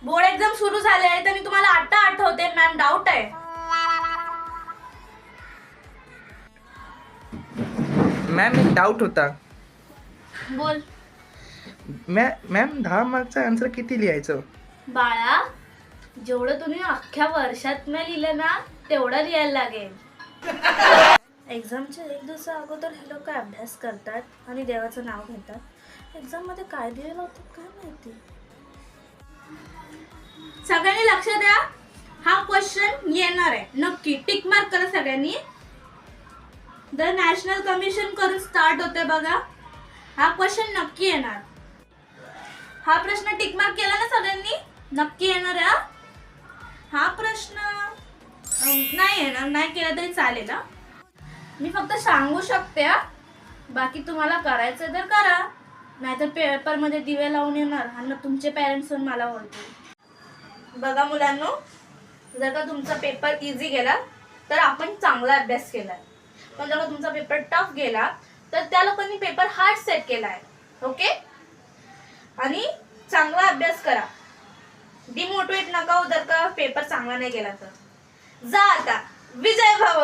Board exam सुरू झाले आहे तर मी तुम्हाला आता आठवते मॅम, डाऊट आहे. मॅम एक डाऊट होता. बोल. मॅम 10 मार्कचा आन्सर किती लिहायचं? बाळा, जेवढं तुम्ही अख्ख्या वर्षात न लिहिलं ना तेवढं लिहायला लागेल. एक्झामच्या एक दिवसा अगोदर हे लोक अभ्यास करतात आणि देवाचं नाव घेतात. एक्झाम मध्ये काय दिलेलं होतं काय माहिती. सगळ्यांनी लक्ष द्या, हा क्वेश्चन येणार आहे नक्की. टिक मार्क करा सगळ्यांनी. द नॅशनल कमिशन करून स्टार्ट होते बघा. हा क्वेश्चन नक्की येणार. हा प्रश्न टिक मार्क केला ना सगळ्यांनी? नक्की येणार आहे. हा प्रश्न नाही येणार, नाही केला तरी चालेल. मी फक्त सांगू शकते. बाकी तुम्हाला करायचं तर करा, नाहीतर पेपरमध्ये दिवे लावून येणार आणि तुमचे पॅरेंट्स मला ओरडतील. बघा मुलांनो, जर का तुमचा पेपर इझी गेला तर आपण चांगला अभ्यास केलाय. पण जर का तुमचा पेपर टफ गेला तर त्या लोकांनी पेपर हार्ड सेट केलाय. ओके? आणि चांगला अभ्यास करा. डिमोटिवेट नका हो जर का पेपर चांगला नाही गेला तर. जा आता. विजय भव.